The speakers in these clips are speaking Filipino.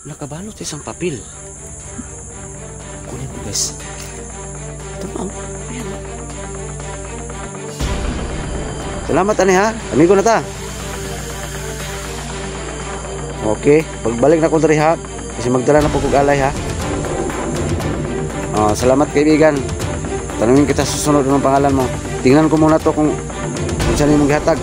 Nakabalot sa isang papel. Kunin ko guys. Ito na. Ayan. Salamat ani ha. Amigo na ta. Okay, pagbalik na ko diri ha. Kasi magdala na po kog alay ha. Salamat kaibigan. Tanungin kita susunod ng pangalan mo. Tingnan ko muna to kung saan yung maghatag.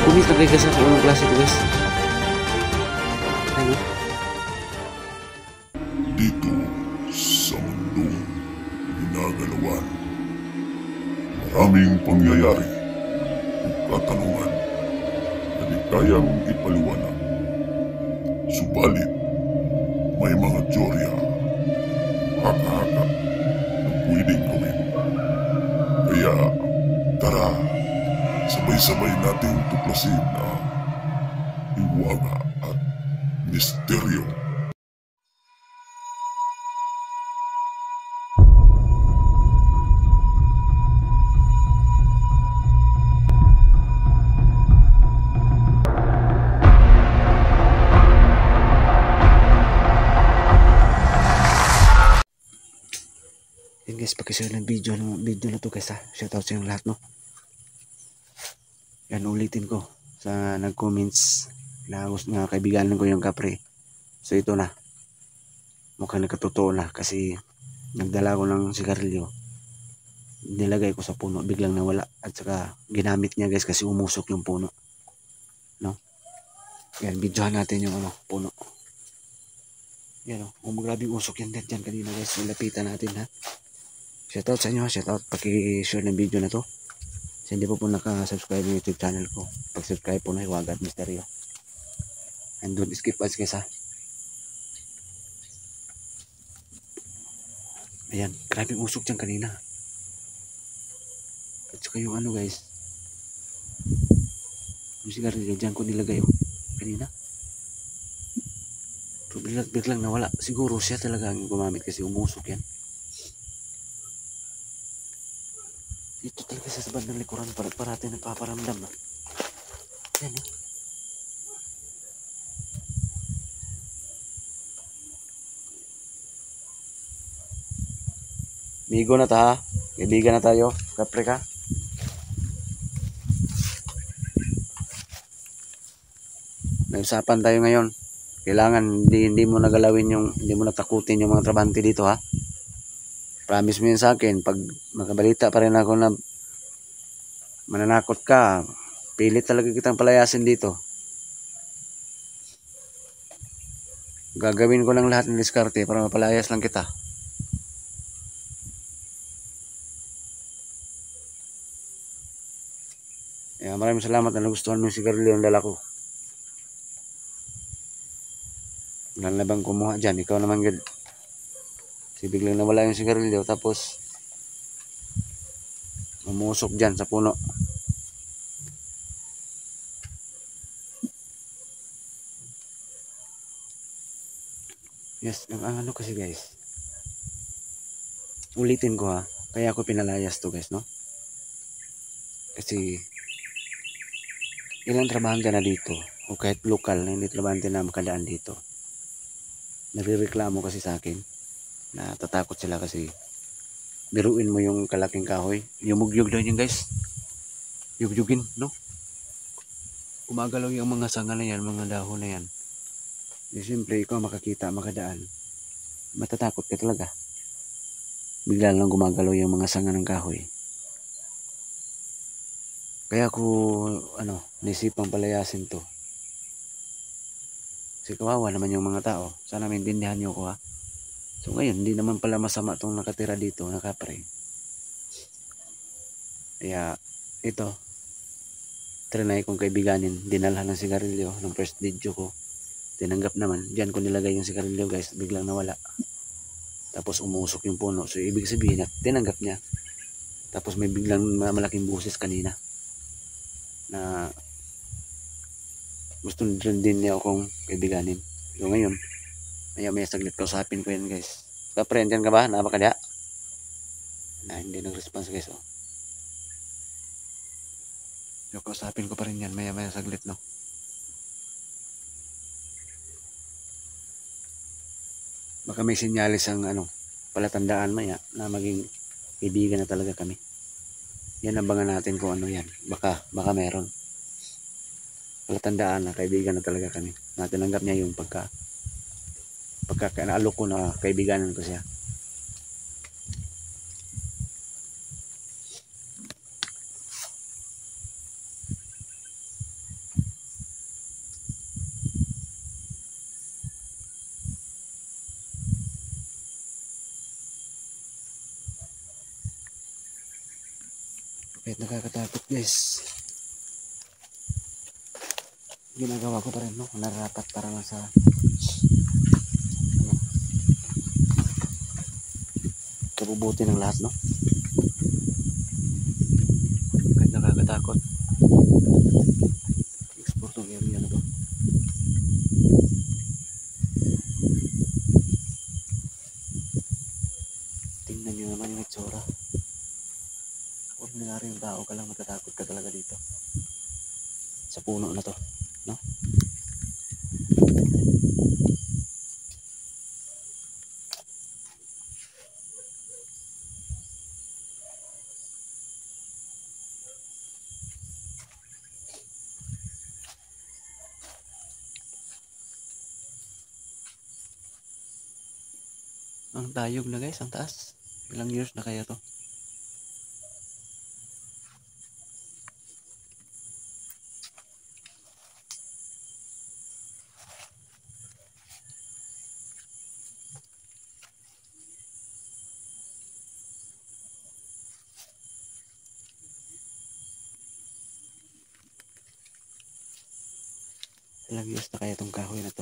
Kumis na guys ako unang klase ito guys. Ano? Dito sa mundong ginagalawan, maraming pangyayari o katanungan na di kayang ipaliwanag. Subalit, may mga teorya, haka-haka na pwedeng gawin. Kaya, tara, sabay-sabay nating tuklasin ang hiwaga at misteryo. Yan guys, pakishare ng video na to guys ha. Shoutout sa inyong lahat no. Yan ulitin ko sa nag-comments na gusto nga kaibiganan ko yung kapre. So ito na. Mukhang nagkatotoo na kasi nagdala ko ng sigarilyo. Nilagay ko sa puno, biglang nawala at saka ginamit niya guys kasi umusok yung puno. No? Yan, videohan natin yung puno. Yan grabe usok yan dyan kanina guys. Nilapitan natin ha. Shoutout sa inyo ha. Shoutout. Paki-share ng video na to. Kasi hindi po naka-subscribe ng YouTube channel ko. Pag-subscribe po na Hiwaga at Misteryo. And don't skip ads guys ha. Ayan. Grabe usok dyan kanina. At saka yung guys. Yung sigarilyo dyan ko nilagay kanina. So biglang nawala. Siguro siya talaga ang gumamit kasi umusok yan. Ito talaga sa bandang likuran parati nagpaparamdam na. Yan Migo na ta ha. Kaibigan na tayo. Kapre ka. May usapan tayo ngayon. Kailangan hindi mo nagalawin hindi mo natakutin yung mga trabante dito ha. Promise mo yun sa akin. Pag makabalita pa rin ako na mananakot ka, pilit talaga kitang palayasin dito. Gagawin ko ng lahat ng diskarte para mapalayas lang kita. Maraming salamat na nagustuhan mo yung sigarilyo ng dala ko. Wala na bang kumuha dyan? Ikaw naman gud. Kasi biglang nawala yung sigarilyo tapos umusok dyan sa puno. Yes, ang kasi guys. Ulitin ko ha. Kaya ako pinalayas to guys no. Kasi ilang trabahante na dito o kahit lokal na hindi trabahante na makadaan dito. Nagrereklamo kasi sa akin na tatakot sila kasi biruin mo yung kalaking kahoy. Yumugyug daw yun guys. Yugyugin no. Gumagalaw yung mga sanga na yan, mga dahon na yan. Siyempre ikaw makakita, makadaan. Matatakot ka talaga. Bigla lang gumagalaw yung mga sanga ng kahoy. Kaya ako naisipang palayasin to. Kasi kawawa naman yung mga tao. Sana maintindihan nyo ko ha. So ngayon, hindi naman pala masama itong nakatira dito, nakapre. Kaya ito, trinay kong kaibiganin, dinalhan ng sigarilyo ng first video ko. Tinanggap naman, diyan ko nilagay yung sigarilyo guys, biglang nawala. Tapos umusok yung puno. So ibig sabihin na tinanggap niya. Tapos may biglang malaking buses kanina na gusto rin din niya akong kaibiganin. So ngayon, maya saglit kausapin ko yan guys. Kapre, andyan ka ba? Napakadya? Na hindi nag-response guys. Oh. So kausapin ko pa rin yan maya saglit no. Baka may sinyalis ang palatandaan maya na maging kaibigan na talaga kami. Yan abangan natin kung ano yan. Baka meron. Palatandaan na kaibigan na talaga kami. Natinanggap niya yung pagka naalok ko na kaibiganan ko siya. Kahit nakakatakot guys, ginagawa ko pa rin no, narapat para lang sa kabubuti ng lahat no. Kahit nakakatakot, explore tong area na to. Tingnan nyo naman yung itsura. Ordinary yung tao ka lang, matatakot ka talaga dito sa puno na to no. Ang tayog na guys, ang taas. Ilang years na kaya to? Ilang years na kaya tong kahoy na to?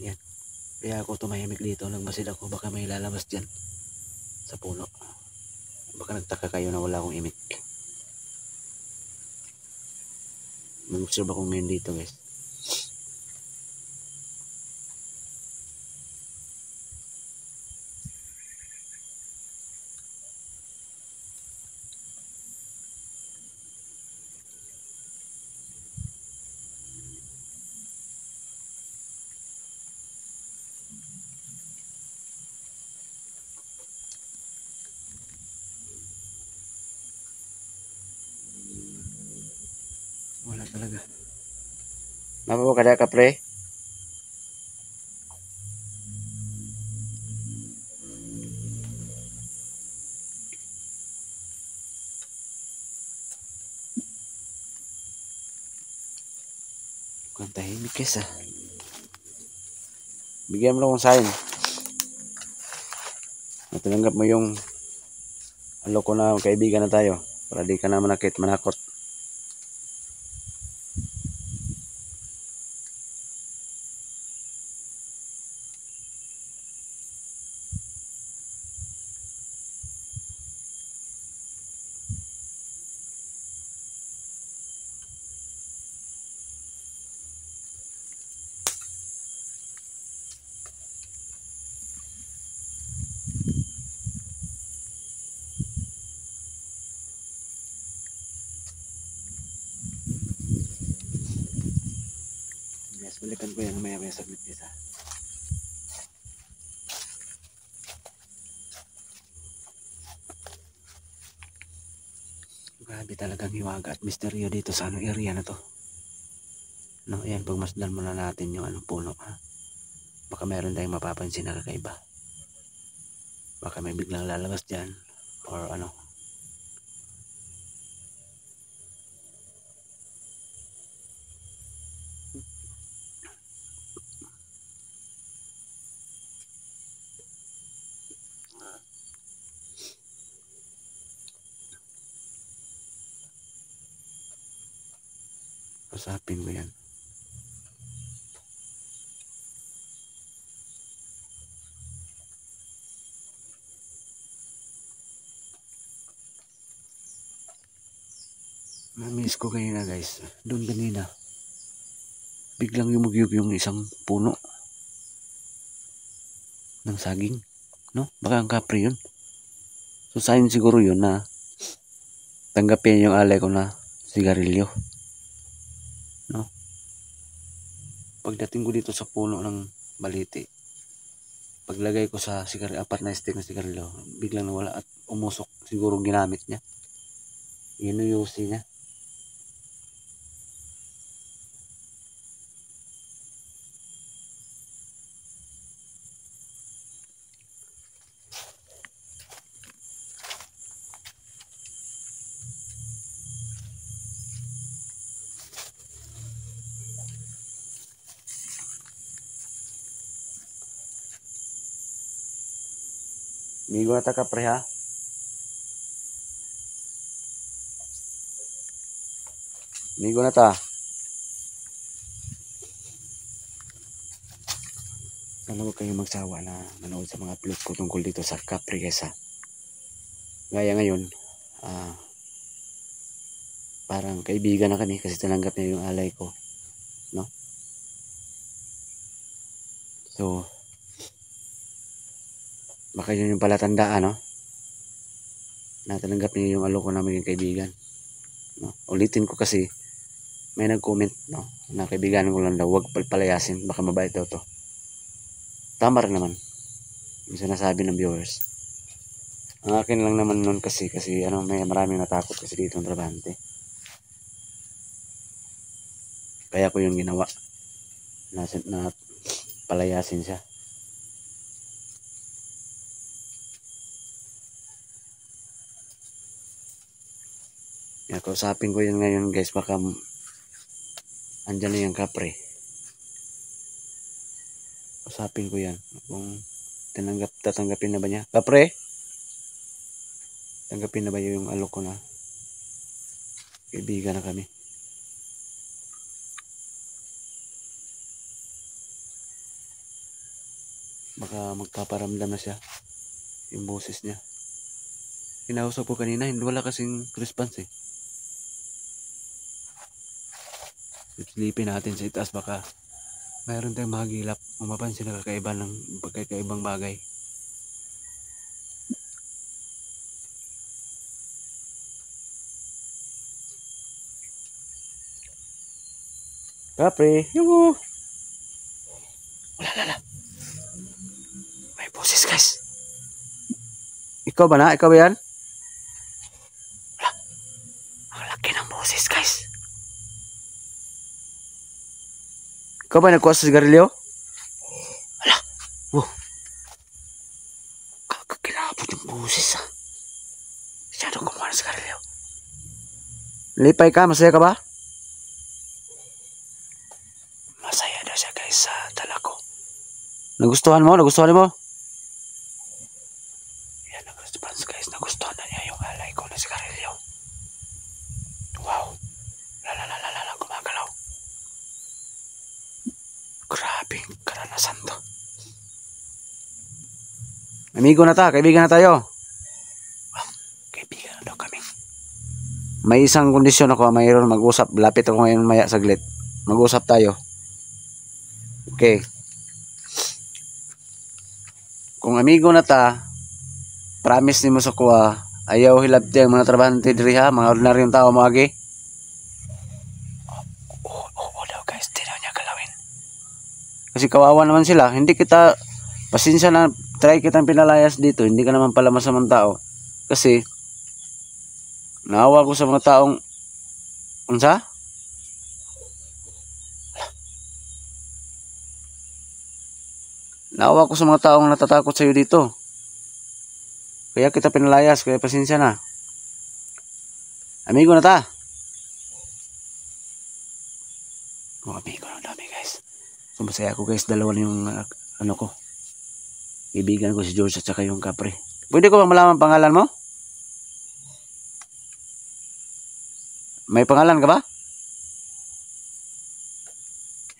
Yan. Kaya ako tumahimik dito, nagmasid ako, baka may lalabas dyan sa puno. Baka nagtaka kayo na wala akong imik. Mag-observe ako ngayon dito guys. Wala talaga. Mapa kada ka pre? Mukhang tahimik guys ah. Bigyan mo lang akong sign. Natanggap mo yung alok ko na kaibigan na tayo. Para di ka na manakot. Balikan ko yan maya saglit guys ha. Grabe talagang hiwaga at misteryo dito sa area na to. No, ayan, pagmasdan muna natin yung puno ha. Baka meron tayong mapapansin na kakaiba. Baka may biglang lalabas dyan or ano. Usapin ko yan. Namiss ko kanina guys. Doon kanina. Biglang yumugyug yung isang puno ng saging. No? Baka ang kapre yun. So sign siguro yun na tanggapin yung alay ko na sigarilyo. No? Pagdating ko dito sa puno ng baliti, paglagay ko sa apat na stick na sigarilyo, biglang nawala at umusok. Siguro ginamit niya. Inuyusi niya. Migo na ta kapre ha. Migo na ta. Sana huwag kayong magsawa na manood sa mga upload ko tungkol dito sa kapre guys ha. Gaya ngayon, parang kaibigan na kami kasi tananggap niya yung alay ko. No? So, baka yun yung palatandaan, no? Na tananggap niya yung alok ko na maging kaibigan. No? Ulitin ko kasi, may nag-comment, no? Na kaibigan ko lang daw, huwag palayasin, baka mabait daw to. Tama rin naman yung sinasabi ng viewers. Ang akin lang naman nun kasi may maraming natakot kasi dito ng trabahante. Kaya ko yung ginawa. Na palayasin siya. Kausapin ko yan ngayon guys, baka andyan na yung kapre. Kausapin ko yan kung tatanggapin na ba niya. Kapre, tanggapin na ba yung alok ko na kaibigan na kami. Baka magpaparamdam na siya yung boses niya. Kinausap ko kanina, hindi wala kasing response eh. Silipin natin sa itaas, baka mayroon tayong mahagilap o mapansin na kakaibang bagay. Kapre, yung wala. May boses guys. Ikaw ba na? Ikaw ba yan? Wala. Ang laki ng boses guys. Ikaw ba nagkuha sa sigarilyo? Wala. Wow. Kakakilabot yung boses ha. Masyadong kumuha ng sigarilyo. Lipay ka? Masaya ka ba? Masaya daw siya guys sa dala ko. Nagustuhan mo? Yan ang response guys. Nagustuhan na niya yung alay ko na sigarilyo. Wow. Lala, gumagalaw. Grabing karanasan to. Amigo na ta, kaibigan na tayo. Wow, kaibigan na daw kami. May isang kondisyon ako, mayroon mag-usap. Lapit ako ngayon maya saglit. Mag-usap tayo. Okay. Kung amigo na ta, promise ni mo sa kuha, ayaw hilabti ang mga trabahante diri ha, mga ordinaryong tao mo agi. Oo daw guys, di daw niya galawin. Kasi kawawa naman sila. Hindi kita, pasensya na, try kitang pinalayas dito. Hindi ka naman pala masamang tao. Kasi, naawa ko sa mga taong, unsa? Naawa ko sa mga taong natatakot sa'yo dito. Kaya kita pinalayas, kaya pasensya na. Amigo na ta. Oh, amigo na dami guys. So masaya ako guys, dalawa na yung ano ko. Ibigan ko si George at saka yung Capri. Pwede ko bang malaman pangalan mo? May pangalan ka ba?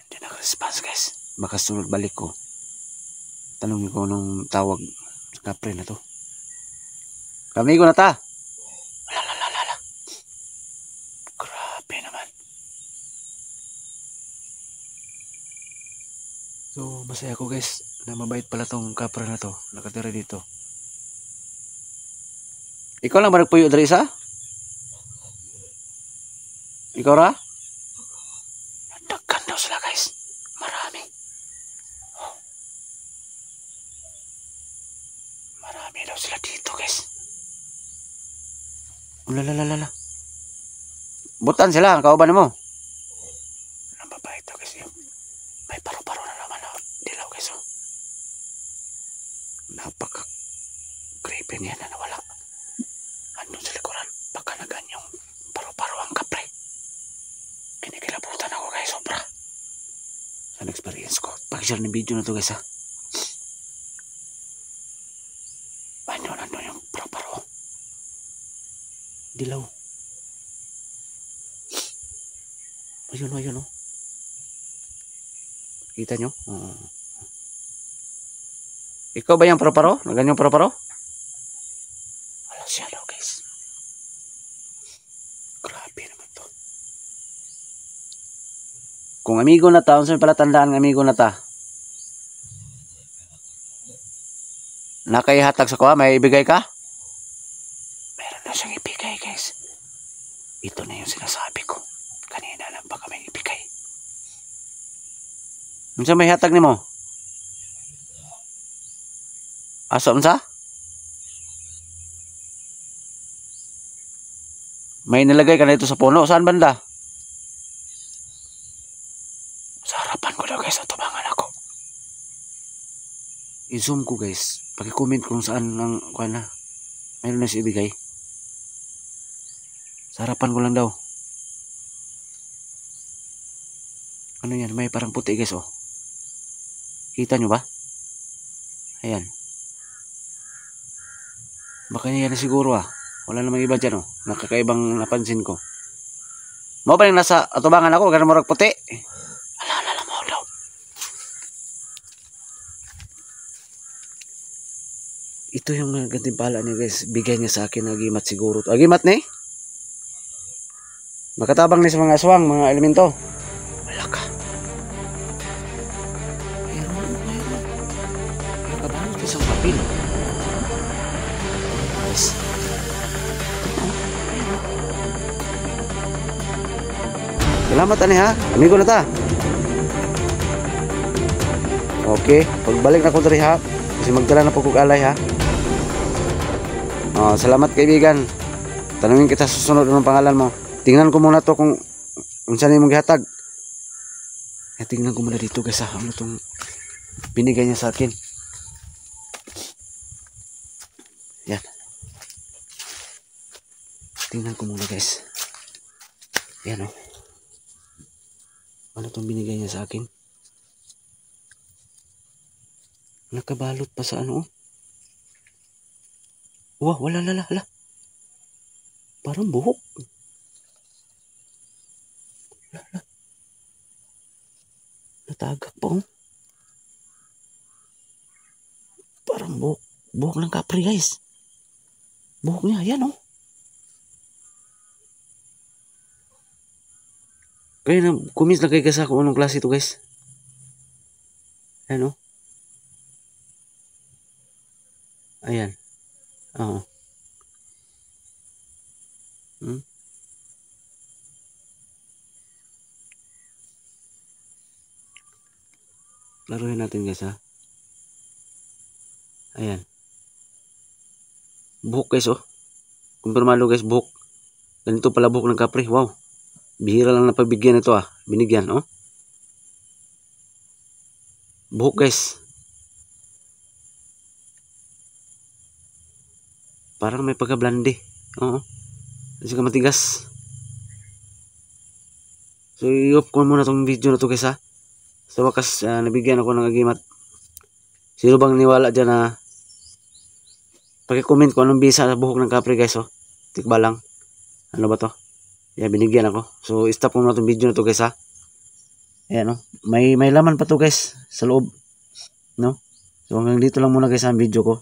Hindi naka-response guys. Baka sunod balik ko. Tanungin ko nung tawag sa Capri na to. Amigo na ta. Wala. Grabe naman. So, masaya ko guys na mabait pala tong Capri na to. Nakatira dito. Ikaw lang ba nagpuyo dari isa? Ikaw ra? Nagdagan daw sila guys. Marami. Oh. Marami daw sila dito guys. Ulalala. Butan sila, ang kauban mo. Ang babae ito kasi may paro-paro na naman na dilaw guys. Oh. Napaka-creepy niya na nawala. Ano sa likuran? Baka naganyong paro-paro ang Capri. Kinikilabutan ako guys, sobra. Sa experience ko. Pakishare ng video na to guys ha. Ano yung paro-paro? Dilaw. Ayun oh. Kita nyo? Ikaw ba yung paro-paro? Naganyong paro-paro? Wala siya daw guys. Grabe naman to. Kung amigo na ta, saan pala tandaan ng amigo na ta? Nakaihatag sa kuha, may ibigay ka? Meron na siyang ibigay guys. Ito na yung sinasabi ko. Kanina lang baka may ibigay. Unsa may hatag nimo? Asa unsa? May nilagay ka na ito sa puno. Saan banda? Sa harapan ko daw guys. Atubangan ako. I-zoom ko guys. Paki-comment kung saan ang kuha na. Mayroon na siya ibigay. Sa harapan ko lang daw. Ano yan? May parang puti guys oh. Kita nyo ba? Ayan. Baka yan na siguro ah. Wala namang iba dyan oh. Nakakaibang napansin ko. Mo ba yung nasa atubangan ako? Ganun morag puti. Alala mo daw. Ito yung gantimpala niya guys. Bigay niya sa akin. Agimat siguro. Agimat ni? Makatabang ni sa mga aswang. Mga elemento. Wala ka. Mayroon. Nakabalot isang papel. Guys. Salamat ani ha. Amigo na ta. Okay. Pagbalik na ko diri ha. Kasi magdala na po kong alay ha. Salamat kaibigan. Tanungin kita susunod ng pangalan mo. Tingnan ko muna to kung saan yung gihatag. Tingnan ko muna dito guys ha. Ano itong binigay niya sa akin. Yan. Tingnan ko muna guys. Yan o. Ano itong binigay niya sa akin? Nakabalot pa sa ano. Wah, wala. Parang buhok. Natagak pa oh. Parang buhok. Buhok ng Capri guys. Buhok niya, yan oh. Kaya na, kumis na kay kasa kung anong klase ito guys. Ayan oh. Ayan. Oo. Laruin natin guys ha. Ayan. Buhok guys oh. Kumpirmado guys, buhok. Ganito pala buhok ng kapre. Wow. Bihira lang na pagbigyan ito ah. Binigyan oh. Buhok guys. Parang may pagka-blande. Oo. Kasi ka matigas. So i-off ko muna tong video na to guys ha. Sa wakas nabigyan ako ng agimat. Sino bang niwala dyan na paki-comment kung anong bisa sa buhok ng kapre guys oh. Tikba lang. Ano ba to? Yeah, binigyan ako. So stop ko muna tong video na to guys ha. Ayan oh. May laman pa to guys sa loob. No? So hanggang dito lang muna guys ang video ko.